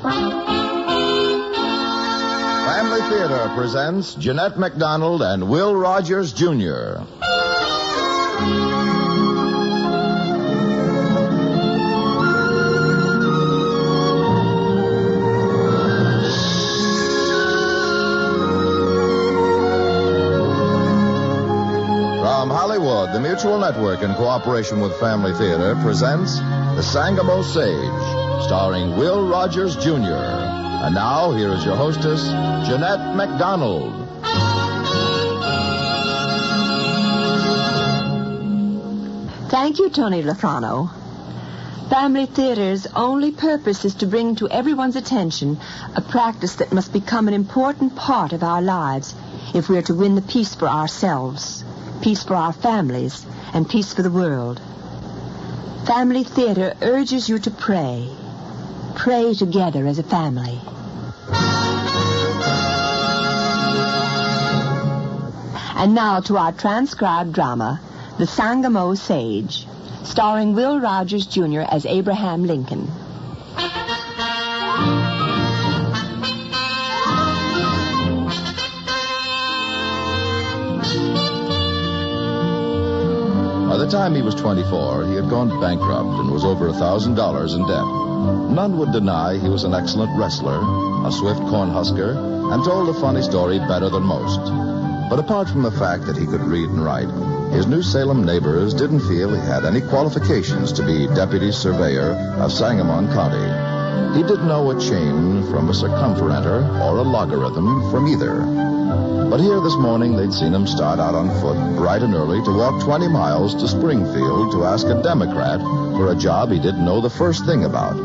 Family Theater presents Jeanette MacDonald and Will Rogers, Jr. From Hollywood, the Mutual Network, in cooperation with Family Theater, presents The Sangamo Sage, starring Will Rogers, Jr. And now, here is your hostess, Jeanette MacDonald. Thank you, Tony Lafrano. Family Theater's only purpose is to bring to everyone's attention a practice that must become an important part of our lives if we are to win the peace for ourselves, peace for our families, and peace for the world. Family Theater urges you to pray. Pray together as a family. And now to our transcribed drama, The Sangamo Sage, starring Will Rogers, Jr. as Abraham Lincoln. By the time he was 24, he had gone bankrupt and was over $1,000 in debt. None would deny he was an excellent wrestler, a swift cornhusker, and told a funny story better than most. But apart from the fact that he could read and write, his New Salem neighbors didn't feel he had any qualifications to be deputy surveyor of Sangamo County. He didn't know a chain from a circumferenter or a logarithm from either. But here this morning, they'd seen him start out on foot bright and early to walk 20 miles to Springfield to ask a Democrat for a job he didn't know the first thing about.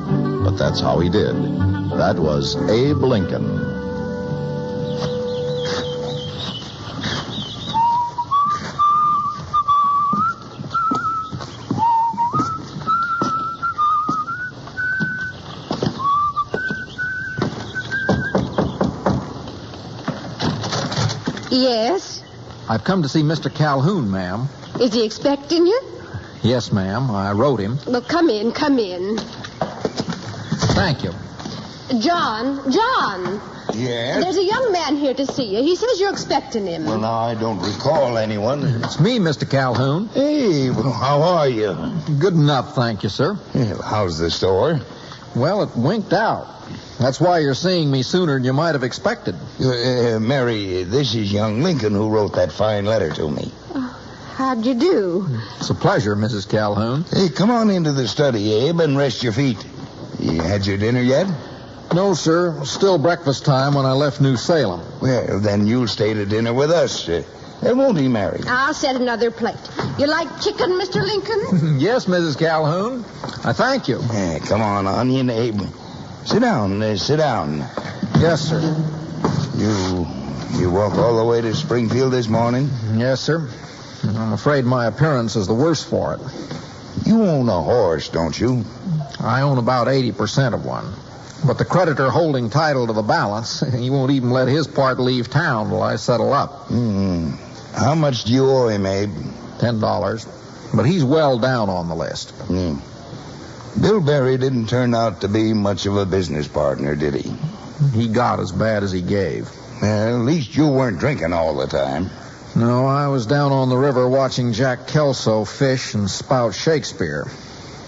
But that's how he did. That was Abe Lincoln. Yes? I've come to see Mr. Calhoun, ma'am. Is he expecting you? Yes, ma'am. I wrote him. Well, come in. Thank you. John. Yes? There's a young man here to see you. He says you're expecting him. Well, now, I don't recall anyone. It's me, Mr. Calhoun. Hey, well, how are you? Good enough, thank you, sir. Yeah, how's the store? Well, it winked out. That's why you're seeing me sooner than you might have expected. Mary, this is young Lincoln who wrote that fine letter to me. How'd you do? It's a pleasure, Mrs. Calhoun. Hey, come on into the study, Abe, and rest your feet. You had your dinner yet? No, sir. Still breakfast time when I left New Salem. Well, then you'll stay to dinner with us. Won't he, Mary? I'll set another plate. You like chicken, Mr. Lincoln? Yes, Mrs. Calhoun. I thank you. Come on, onion, Abe. Sit down. Yes, sir. You walk all the way to Springfield this morning? Yes, sir. I'm afraid my appearance is the worse for it. You own a horse, don't you? I own about 80% of one. But the creditor holding title to the balance, he won't even let his part leave town while I settle up. How much do you owe him, Abe? $10. But he's well down on the list. Bill Berry didn't turn out to be much of a business partner, did he? He got as bad as he gave. Well, at least you weren't drinking all the time. No, I was down on the river watching Jack Kelso fish and spout Shakespeare.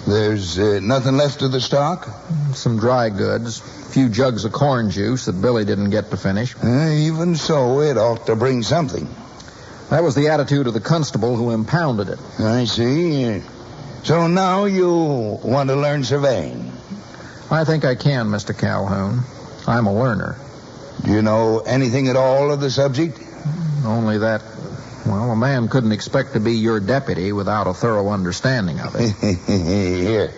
There's nothing left of the stock? Some dry goods, a few jugs of corn juice that Billy didn't get to finish. Even so, it ought to bring something. That was the attitude of the constable who impounded it. I see. So now you want to learn surveying? I think I can, Mr. Calhoun. I'm a learner. Do you know anything at all of the subject? Only that, well, a man couldn't expect to be your deputy without a thorough understanding of it. Here.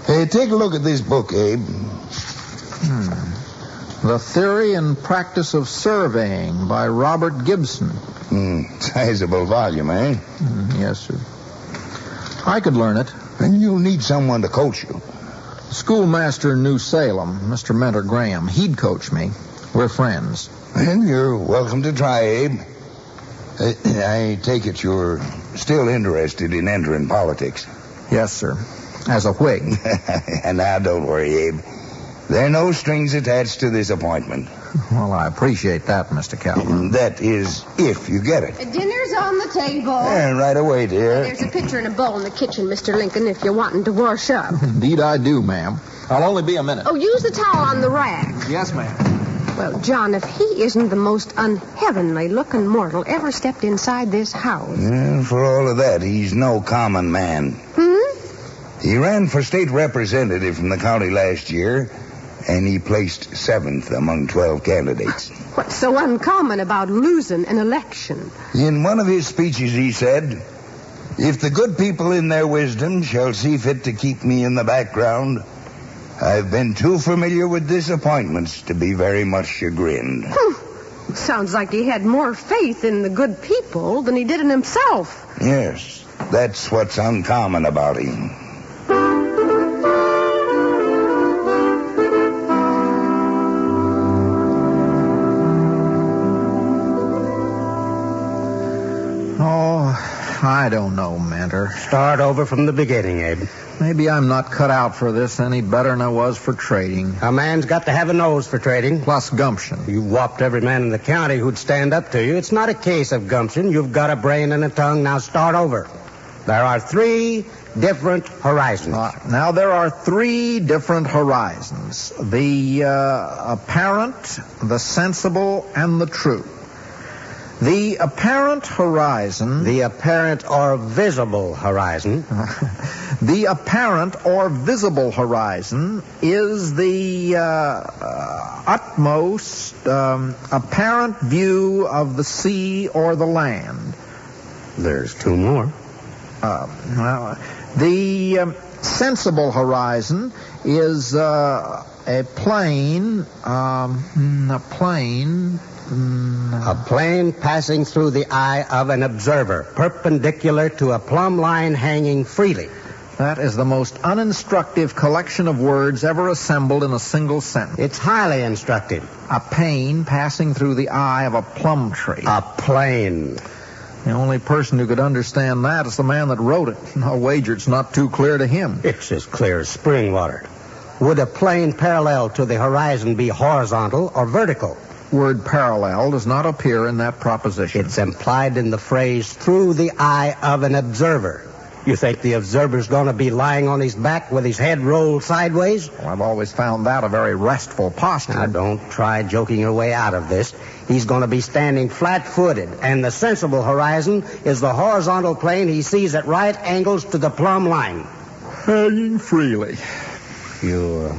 Hey, take a look at this book, Abe. The Theory and Practice of Surveying by Robert Gibson. Sizable volume, eh? Yes, sir. I could learn it. And you'll need someone to coach you. Schoolmaster in New Salem, Mr. Mentor Graham, he'd coach me. We're friends. Well, you're welcome to try, Abe. I take it you're still interested in entering politics. Yes, sir. As a Whig. And now, don't worry, Abe. There are no strings attached to this appointment. Well, I appreciate that, Mr. Calvin. That is, if you get it. Dinner's on the table. Yeah, right away, dear. There's a pitcher and a bowl in the kitchen, Mr. Lincoln, if you're wanting to wash up. Indeed I do, ma'am. I'll only be a minute. Oh, use the towel on the rack. Yes, ma'am. Well, John, if he isn't the most unheavenly-looking mortal ever stepped inside this house. For all of that, he's no common man. He ran for state representative from the county last year, and he placed 7th among 12 candidates. What's so uncommon about losing an election? In one of his speeches, he said, "If the good people in their wisdom shall see fit to keep me in the background, I've been too familiar with disappointments to be very much chagrined." Sounds like he had more faith in the good people than he did in himself. Yes, that's what's uncommon about him. I don't know, Mentor. Start over from the beginning, Abe. Maybe I'm not cut out for this any better than I was for trading. A man's got to have a nose for trading. Plus gumption. You whopped every man in the county who'd stand up to you. It's not a case of gumption. You've got a brain and a tongue. Now start over. There are 3 different horizons. Now, there are 3 different horizons. The apparent, the sensible, and the true. The apparent horizon... The apparent or visible horizon. The apparent or visible horizon is the utmost apparent view of the sea or the land. There's 2 more. The sensible horizon is a plane passing through the eye of an observer, perpendicular to a plumb line hanging freely. That is the most uninstructive collection of words ever assembled in a single sentence. It's highly instructive. A pane passing through the eye of a plum tree. A plane. The only person who could understand that is the man that wrote it. I'll wager it's not too clear to him. It's as clear as spring water. Would a plane parallel to the horizon be horizontal or vertical? Word parallel does not appear in that proposition. It's implied in the phrase through the eye of an observer. You think the observer's going to be lying on his back with his head rolled sideways? Well, I've always found that a very restful posture. Now, don't try joking your way out of this. He's going to be standing flat-footed, and the sensible horizon is the horizontal plane he sees at right angles to the plumb line. Hanging freely. You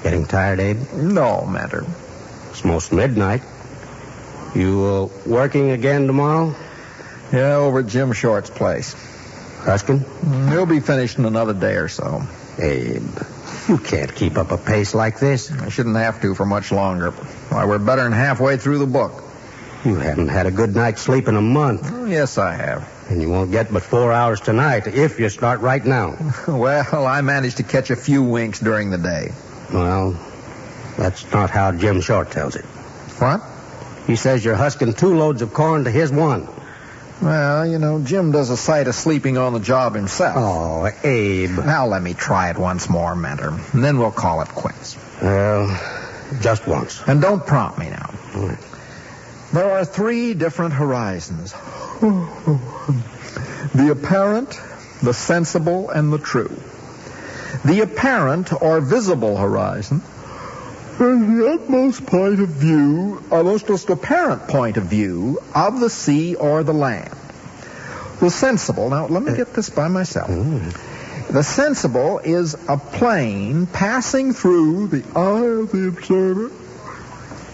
getting tired, Abe? No, Mentor. It's most midnight. You working again tomorrow? Yeah, over at Jim Short's place. Huskin? He'll be finished in another day or so. Abe, you can't keep up a pace like this. I shouldn't have to for much longer. Why, we're better than halfway through the book. You haven't had a good night's sleep in a month. Oh, yes, I have. And you won't get but 4 hours tonight if you start right now. Well, I managed to catch a few winks during the day. Well, that's not how Jim Short tells it. What? He says you're husking 2 loads of corn to his 1. Well, you know, Jim does a sight of sleeping on the job himself. Oh, Abe. Now let me try it once more, Mentor, and then we'll call it quits. Well, just once. And don't prompt me now. All right. There are 3 different horizons. The apparent, the sensible, and the true. The apparent or visible horizon is the utmost point of view, most apparent point of view of the sea or the land. The sensible, now let me get this by myself. The sensible is a plane passing through the eye of the observer,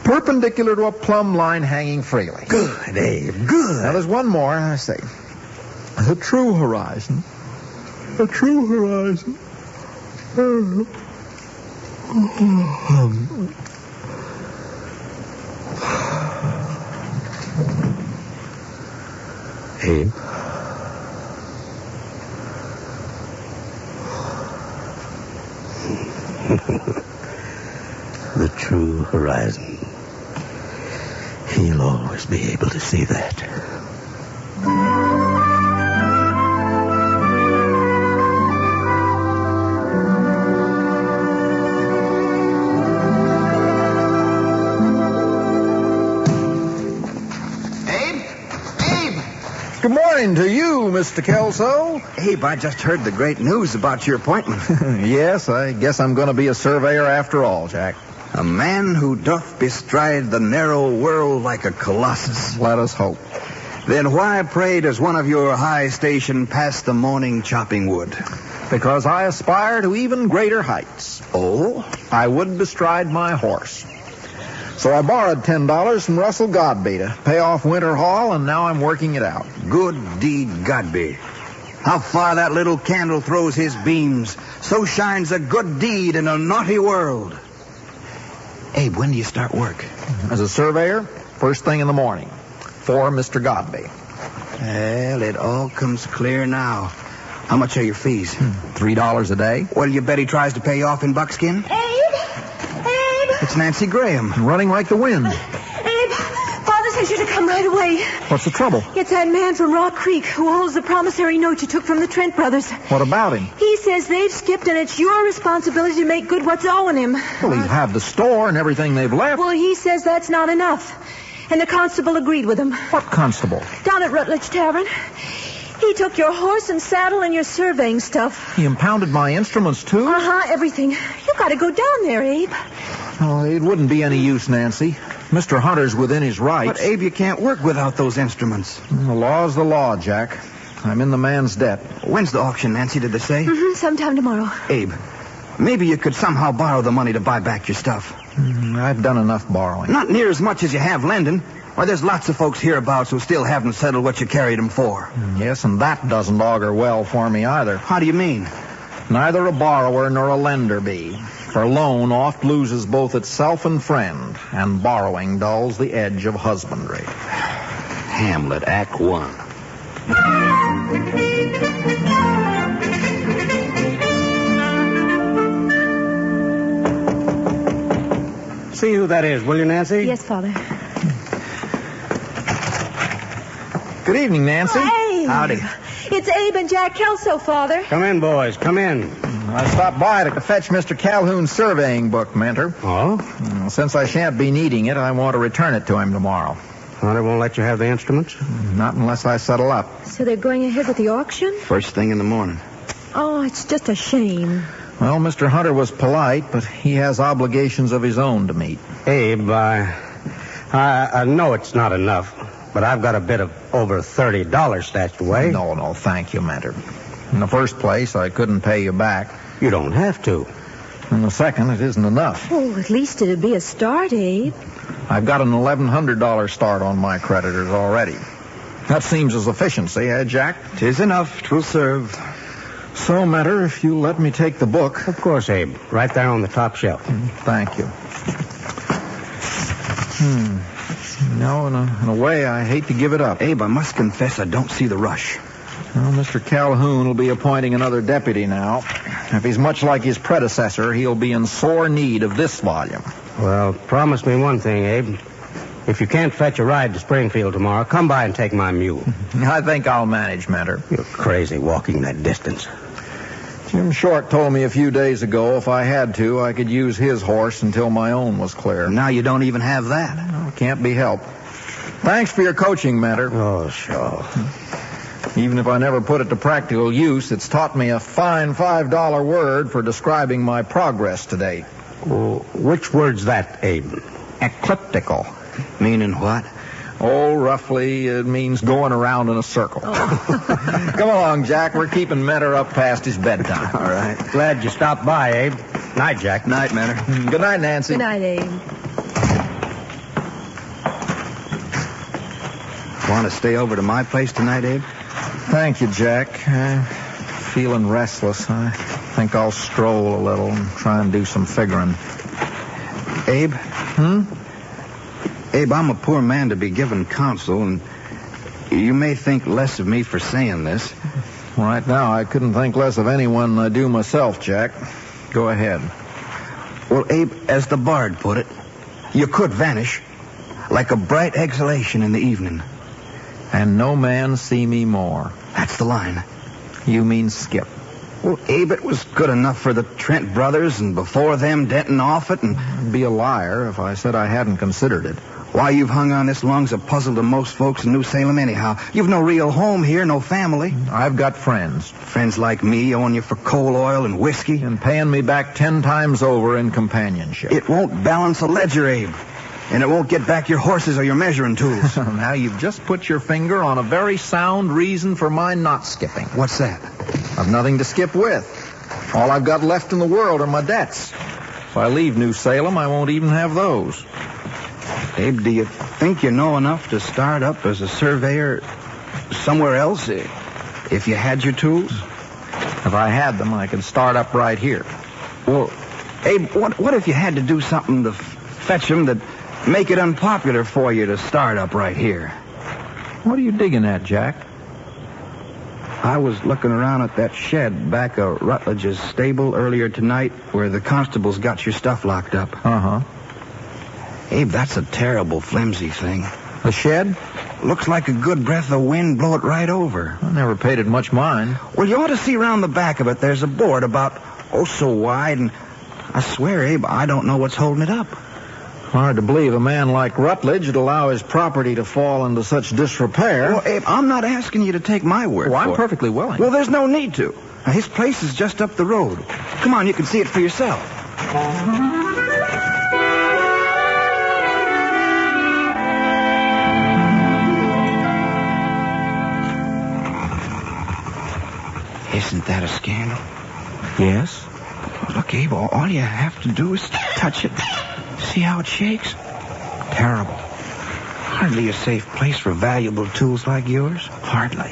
perpendicular to a plumb line hanging freely. Good, Abe, good. Now there's one more, I say. The true horizon. The true horizon. Abe? The true horizon. He'll always be able to see that. morning to you, Mr. Kelso. Abe, I just heard the great news about your appointment. Yes, I guess I'm going to be a surveyor after all, Jack. A man who doth bestride the narrow world like a colossus. Let us hope. Then why, pray, does one of your high station pass the morning chopping wood? Because I aspire to even greater heights. Oh? I would bestride my horse. So I borrowed $10 from Russell Godby to pay off Winter Hall, and now I'm working it out. Good deed, Godby. How far that little candle throws his beams, so shines a good deed in a naughty world. Abe, when do you start work? As a surveyor, first thing in the morning. For Mr. Godby. Well, it all comes clear now. How much are your fees? $3 a day. Well, you bet he tries to pay you off in buckskin? Abe! It's Nancy Graham. Running like the wind. Abe! Father says you to come right away. What's the trouble? It's that man from Rock Creek who holds the promissory note you took from the Trent brothers. What about him? He says they've skipped and it's your responsibility to make good what's owing him. Well, he'll have the store and everything they've left. Well, he says that's not enough. And the constable agreed with him. What constable? Down at Rutledge Tavern. He took your horse and saddle and your surveying stuff. He impounded my instruments, too? Uh-huh, everything. You've got to go down there, Abe. Oh, it wouldn't be any use, Nancy. Mr. Hunter's within his rights. But, Abe, you can't work without those instruments. The law's the law, Jack. I'm in the man's debt. When's the auction, Nancy, did they say? Sometime tomorrow. Abe, maybe you could somehow borrow the money to buy back your stuff. I've done enough borrowing. Not near as much as you have lending. Why, there's lots of folks hereabouts who still haven't settled what you carried them for. Yes, and that doesn't augur well for me either. How do you mean? Neither a borrower nor a lender be. For loan oft loses both itself and friend, and borrowing dulls the edge of husbandry. Hamlet, Act 1. See who that is, will you, Nancy? Yes, Father. Good evening, Nancy. Hey! Howdy. It's Abe and Jack Kelso, Father. Come in, boys. Come in. I stopped by to fetch Mr. Calhoun's surveying book, Mentor. Oh? Since I shan't be needing it, I want to return it to him tomorrow. Hunter won't let you have the instruments? Not unless I settle up. So they're going ahead with the auction? First thing in the morning. Oh, it's just a shame. Well, Mr. Hunter was polite, but he has obligations of his own to meet. Abe, I know it's not enough, but I've got a bit of over $30 stashed away. No, thank you, Mentor. In the first place, I couldn't pay you back. You don't have to. In the second, it isn't enough. Oh, at least it'd be a start, Abe. I've got an $1,100 start on my creditors already. That seems as efficiency, eh, Jack? 'Tis enough. 'Twill serve. So, Mentor, if you let me take the book. Of course, Abe. Right there on the top shelf. Thank you. No, in a way, I hate to give it up. Abe, I must confess I don't see the rush. Well, Mr. Calhoun will be appointing another deputy now. If he's much like his predecessor, he'll be in sore need of this volume. Well, promise me one thing, Abe. If you can't fetch a ride to Springfield tomorrow, come by and take my mule. I think I'll manage, Mentor. You're crazy walking that distance. Jim Short told me a few days ago if I had to, I could use his horse until my own was clear. Now you don't even have that. Well, can't be helped. Thanks for your coaching, Mentor. Oh, sure. Even if I never put it to practical use, it's taught me a fine $5 word for describing my progress today. Well, which word's that, Abe? Ecliptical. Meaning what? Oh, roughly, it means going around in a circle. Come along, Jack. We're keeping Mentor up past his bedtime. All right. Glad you stopped by, Abe. Night, Jack. Night, Mentor. Good night, Nancy. Good night, Abe. Want to stay over to my place tonight, Abe? Thank you, Jack. I'm feeling restless. I think I'll stroll a little and try and do some figuring. Abe? Abe, I'm a poor man to be given counsel, and you may think less of me for saying this. Right now, I couldn't think less of anyone than I do myself, Jack. Go ahead. Well, Abe, as the bard put it, you could vanish like a bright exhalation in the evening. And no man see me more. That's the line. You mean Skip. Well, Abe, it was good enough for the Trent brothers, and before them, Denton Offutt, and... I'd be a liar if I said I hadn't considered it. Why you've hung on this long's a puzzle to most folks in New Salem anyhow. You've no real home here, no family. I've got friends. Friends like me owing you for coal oil and whiskey. And paying me back 10 times over in companionship. It won't balance a ledger, Abe. And it won't get back your horses or your measuring tools. Now you've just put your finger on a very sound reason for my not skipping. What's that? I've nothing to skip with. All I've got left in the world are my debts. If I leave New Salem, I won't even have those. Abe, do you think you know enough to start up as a surveyor somewhere else if you had your tools? If I had them, I could start up right here. Well, Abe, what if you had to do something to fetch them that make it unpopular for you to start up right here? What are you digging at, Jack? I was looking around at that shed back of Rutledge's stable earlier tonight where the constables got your stuff locked up. Uh-huh. Abe, that's a terrible flimsy thing. The shed? Looks like a good breath of wind blow it right over. I never paid it much mind. Well, you ought to see around the back of it. There's a board about, so wide, and I swear, Abe, I don't know what's holding it up. Hard to believe a man like Rutledge would allow his property to fall into such disrepair. Well, Abe, I'm not asking you to take my word for it. I'm perfectly willing. Well, there's no need to. Now, his place is just up the road. Come on, you can see it for yourself. Isn't that a scandal? Yes. Look, Abe, all you have to do is touch it. See how it shakes? Terrible. Hardly a safe place for valuable tools like yours. Hardly.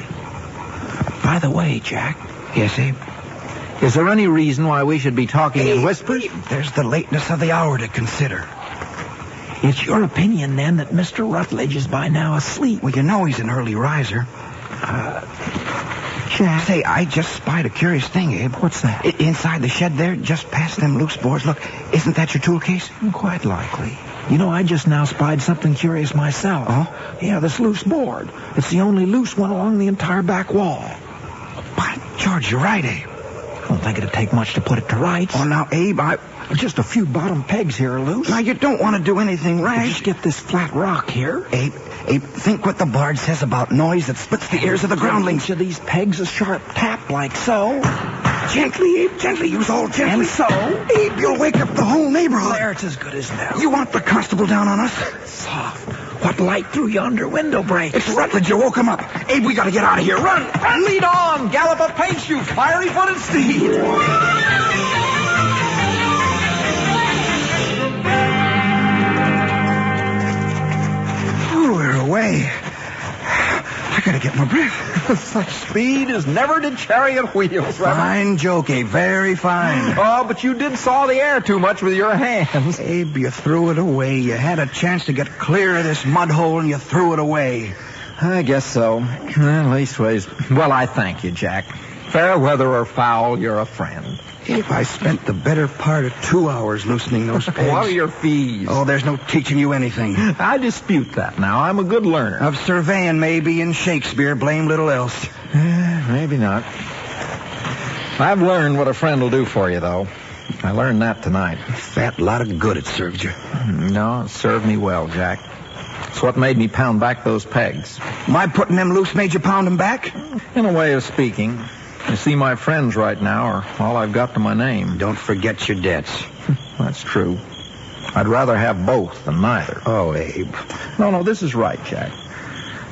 By the way, Jack. Yes, Abe? Is there any reason why we should be talking in whispers? Abe, there's the lateness of the hour to consider. It's your opinion, then, that Mr. Rutledge is by now asleep. Well, you know he's an early riser. Jack. Say, I just spied a curious thing, Abe. What's that? Inside the shed there, just past them loose boards. Look, isn't that your tool case? Quite likely. You know, I just now spied something curious myself. Oh? Yeah, this loose board. It's the only loose one along the entire back wall. By George, you're right, Abe. I don't think it'd take much to put it to rights. Oh, now, Abe, Just a few bottom pegs here are loose. Now, you don't want to do anything rash. Just get this flat rock here. Abe, think what the bard says about noise that splits the ears of the groundlings. Each of these pegs a sharp tap like so. Gently, Abe, gently. Use all gently. And so? Abe, you'll wake up the whole neighborhood. There, it's as good as new. You want the constable down on us? Soft. What light through yonder window breaks? It's Rutledge. You woke him up. Abe, we got to get out of here. Run! Run! Lead on! Gallop apace, you fiery-footed steed! Oh, we're away. I got to get my breath. Such speed as never did chariot wheels. Fine joke, Abe. Very fine. Oh, but you did saw the air too much with your hands. Abe, you threw it away. You had a chance to get clear of this mud hole, and you threw it away. I guess so. Leastways, well, I thank you, Jack. Fair weather or foul, you're a friend. Abe, I spent the better part of 2 hours loosening those pegs. What are your fees? Oh, there's no teaching you anything. I dispute that now. I'm a good learner. Of surveying, maybe, and Shakespeare, blame little else. Maybe not. I've learned what a friend will do for you, though. I learned that tonight. Fat lot of good it served you. No, it served me well, Jack. It's what made me pound back those pegs. My putting them loose made you pound them back? In a way of speaking. You see, my friends right now are all I've got to my name. Don't forget your debts. That's true. I'd rather have both than neither. Oh, Abe. No, this is right, Jack.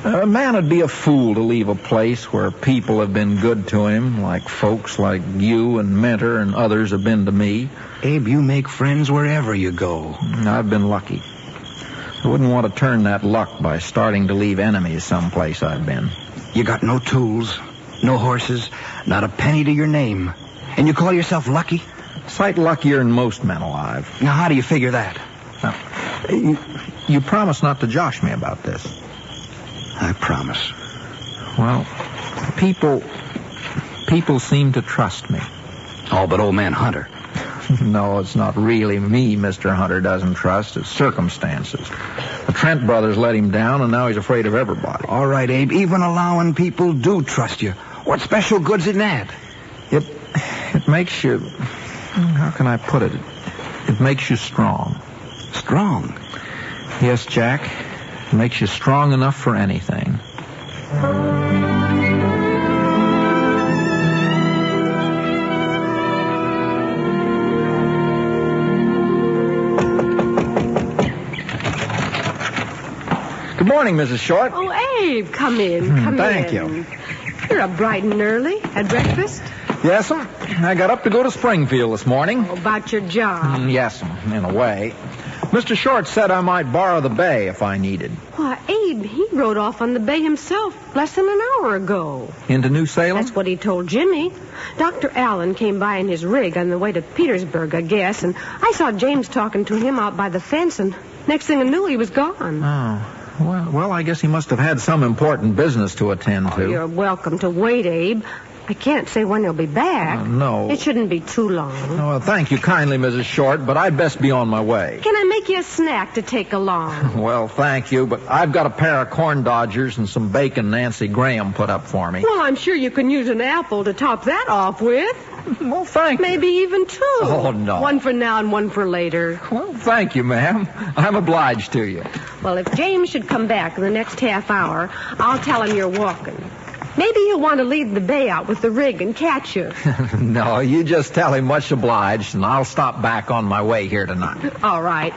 A man would be a fool to leave a place where people have been good to him, like folks like you and Mentor and others have been to me. Abe, you make friends wherever you go. I've been lucky. I wouldn't want to turn that luck by starting to leave enemies someplace I've been. You got no tools, no horses, not a penny to your name. And you call yourself lucky? Sight luckier than most men alive. Now, how do you figure that? Now, you promise not to josh me about this. I promise. Well, people seem to trust me. Oh, but old man Hunter. No, it's not really me Mr. Hunter doesn't trust. It's circumstances. The Trent brothers let him down, and now he's afraid of everybody. All right, Abe, even allowing people do trust you. What special good's in that? It makes you... How can I put it? It makes you strong. Strong? Yes, Jack. It makes you strong enough for anything. Good morning, Mrs. Short. Oh, Abe, come in. Come in. Thank you. You're up bright and early. Had breakfast? Yes'm. I got up to go to Springfield this morning. Oh, about your job. Yes'm, in a way. Mr. Short said I might borrow the bay if I needed. Why, Abe, he rode off on the bay himself less than an hour ago. Into New Salem? That's what he told Jimmy. Dr. Allen came by in his rig on the way to Petersburg, I guess, and I saw James talking to him out by the fence, and next thing I knew, he was gone. Oh. Well, I guess he must have had some important business to attend to. Oh, you're welcome to wait, Abe. I can't say when he'll be back. No. It shouldn't be too long. Oh, well, thank you kindly, Mrs. Short, but I'd best be on my way. Can I make you a snack to take along? Well, thank you, but I've got a pair of corn dodgers and some bacon Nancy Graham put up for me. Well, I'm sure you can use an apple to top that off with. Well, thank you. Maybe even two. Oh, no. One for now and one for later. Well, thank you, ma'am. I'm obliged to you. Well, if James should come back in the next half hour, I'll tell him you're walking. Maybe he'll want to leave the bay out with the rig and catch you. No, you just tell him much obliged, and I'll stop back on my way here tonight. All right.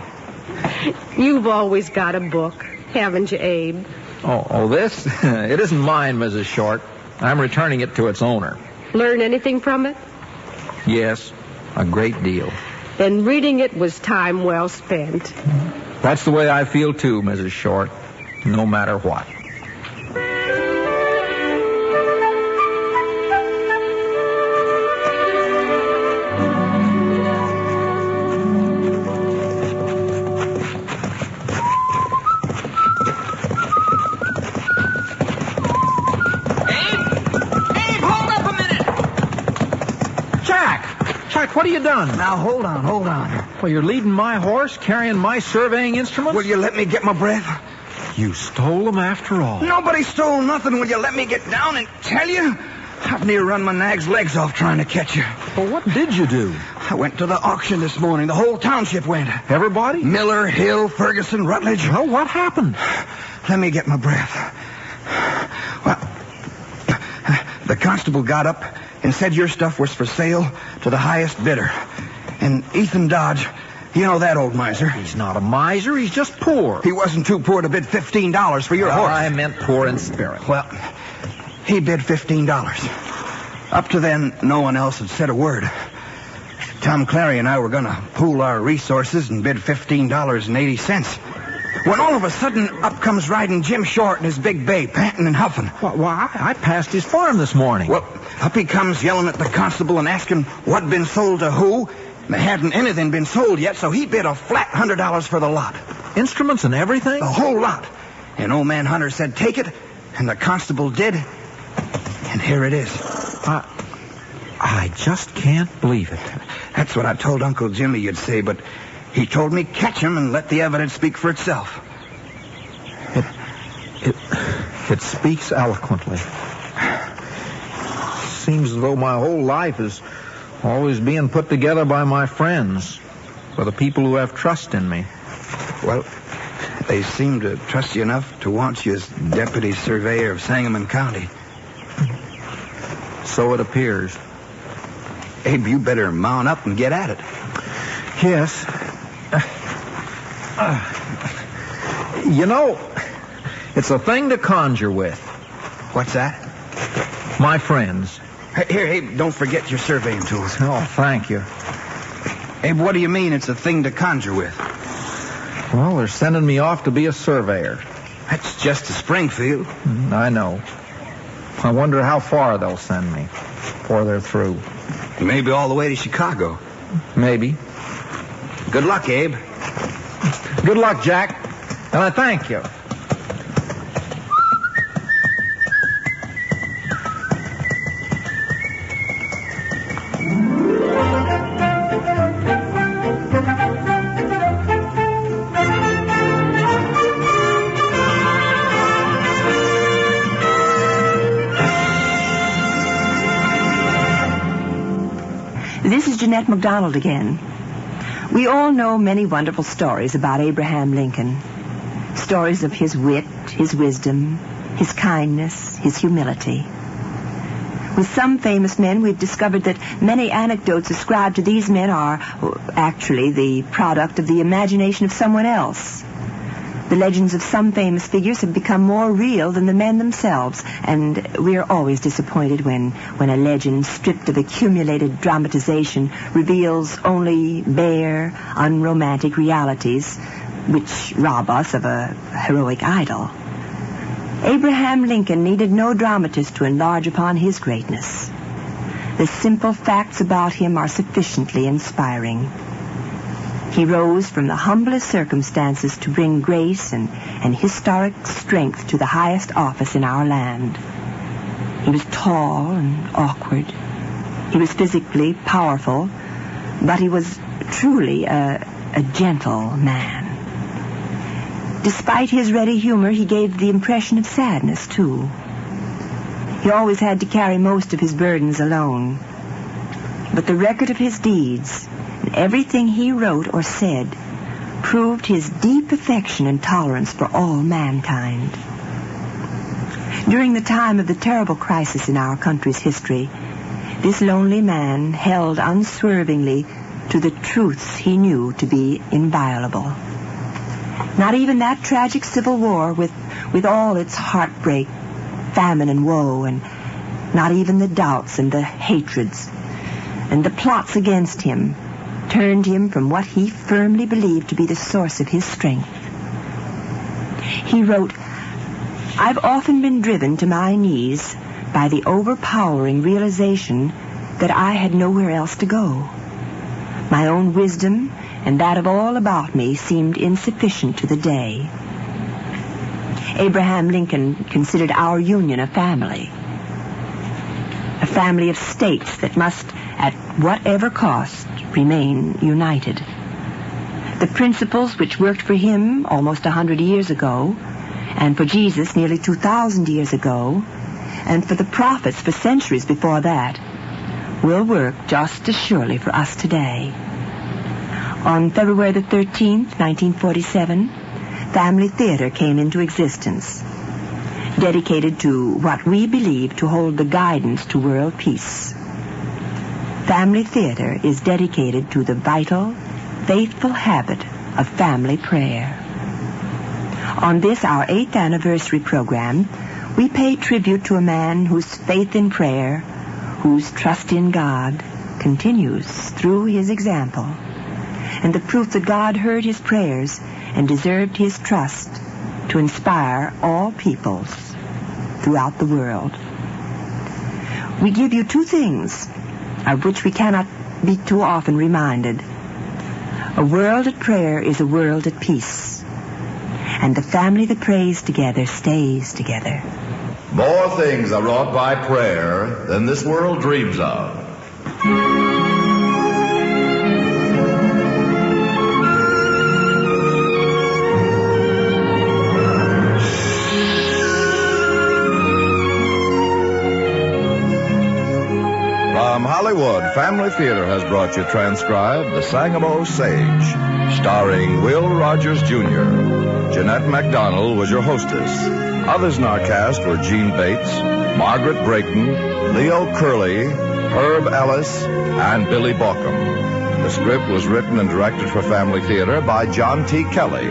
You've always got a book, haven't you, Abe? Oh, this? It isn't mine, Mrs. Short. I'm returning it to its owner. Learn anything from it? Yes, a great deal. Then reading it was time well spent. That's the way I feel, too, Mrs. Short, no matter what. What have you done? Now, hold on. Well, you're leading my horse, carrying my surveying instruments? Will you let me get my breath? You stole them after all. Nobody stole nothing. Will you let me get down and tell you? I've near run my nag's legs off trying to catch you. Well, what did you do? I went to the auction this morning. The whole township went. Everybody? Miller, Hill, Ferguson, Rutledge. Well, what happened? Let me get my breath. Well, the constable got up and said your stuff was for sale to the highest bidder. And Ethan Dodge, you know that old miser. He's not a miser. He's just poor. He wasn't too poor to bid $15 for your horse. I meant poor in spirit. Well, he bid $15. Up to then, no one else had said a word. Tom Clary and I were going to pool our resources and bid $15.80. When all of a sudden, up comes riding Jim Short in his big bay, panting and huffing. Why, I passed his farm this morning. Well, up he comes yelling at the constable and asking what'd been sold to who. There hadn't anything been sold yet, so he bid a flat $100 for the lot. Instruments and everything? The whole lot. And old man Hunter said take it, and the constable did. And here it is. I just can't believe it. That's what I told Uncle Jimmy you'd say, but he told me catch him and let the evidence speak for itself. It speaks eloquently. Seems as though my whole life is always being put together by my friends, for the people who have trust in me. Well, they seem to trust you enough to want you as deputy surveyor of Sangamo County. So it appears. Abe, you better mount up and get at it. Yes. You know, it's a thing to conjure with. What's that? My friends. Here, Abe, don't forget your surveying tools. Oh, thank you. Abe, what do you mean it's a thing to conjure with? Well, they're sending me off to be a surveyor. That's just to Springfield. I know. I wonder how far they'll send me before they're through. Maybe all the way to Chicago. Maybe. Good luck, Abe. Good luck, Jack. And I thank you. Jeanette MacDonald again. We all know many wonderful stories about Abraham Lincoln. Stories of his wit, his wisdom, his kindness, his humility. With some famous men, we've discovered that many anecdotes ascribed to these men are actually the product of the imagination of someone else. The legends of some famous figures have become more real than the men themselves, and we are always disappointed when a legend stripped of accumulated dramatization reveals only bare, unromantic realities which rob us of a heroic idol. Abraham Lincoln needed no dramatist to enlarge upon his greatness. The simple facts about him are sufficiently inspiring. He rose from the humblest circumstances to bring grace and historic strength to the highest office in our land. He was tall and awkward. He was physically powerful, but he was truly a gentle man. Despite his ready humor, he gave the impression of sadness, too. He always had to carry most of his burdens alone. But the record of his deeds and everything he wrote or said proved his deep affection and tolerance for all mankind. During the time of the terrible crisis in our country's history, this lonely man held unswervingly to the truths he knew to be inviolable. Not even that tragic Civil War with all its heartbreak, famine, and woe, and not even the doubts and the hatreds and the plots against him turned him from what he firmly believed to be the source of his strength. He wrote, "I've often been driven to my knees by the overpowering realization that I had nowhere else to go. My own wisdom and that of all about me seemed insufficient to the day." Abraham Lincoln considered our Union a family of states that must, at whatever cost, remain united. The principles which worked for him almost 100 years ago, and for Jesus nearly 2,000 years ago, and for the prophets for centuries before that, will work just as surely for us today. On February the 13th, 1947, Family Theater came into existence, dedicated to what we believe to hold the guidance to world peace. Family Theater is dedicated to the vital, faithful habit of family prayer. On this, our 8th anniversary program, we pay tribute to a man whose faith in prayer, whose trust in God, continues through his example, and the proof that God heard his prayers and deserved his trust to inspire all peoples throughout the world. We give you two things of which we cannot be too often reminded. A world at prayer is a world at peace, and the family that prays together stays together. More things are wrought by prayer than this world dreams of. From Hollywood, Family Theater has brought you transcribed The Sangamo Sage, starring Will Rogers Jr. Jeanette MacDonald was your hostess. Others in our cast were Gene Bates, Margaret Brayton, Leo Curley, Herb Ellis, and Billy Baucom. The script was written and directed for Family Theater by John T. Kelly,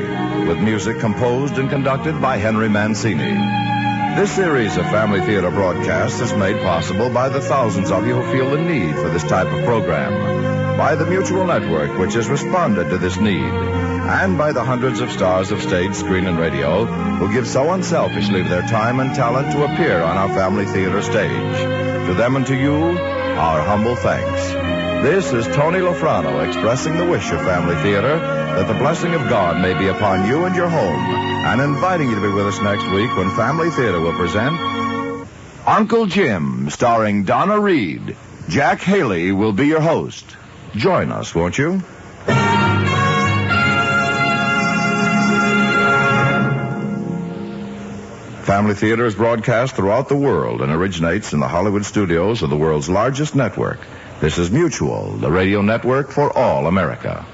with music composed and conducted by Henry Mancini. This series of Family Theater broadcasts is made possible by the thousands of you who feel the need for this type of program, by the Mutual Network, which has responded to this need, and by the hundreds of stars of stage, screen, and radio who give so unselfishly their time and talent to appear on our Family Theater stage. To them and to you, our humble thanks. This is Tony Lofrano expressing the wish of Family Theater that the blessing of God may be upon you and your home, and inviting you to be with us next week when Family Theater will present Uncle Jim, starring Donna Reed. Jack Haley will be your host. Join us, won't you? Family Theater is broadcast throughout the world and originates in the Hollywood studios of the world's largest network, This is Mutual, the radio network for all America.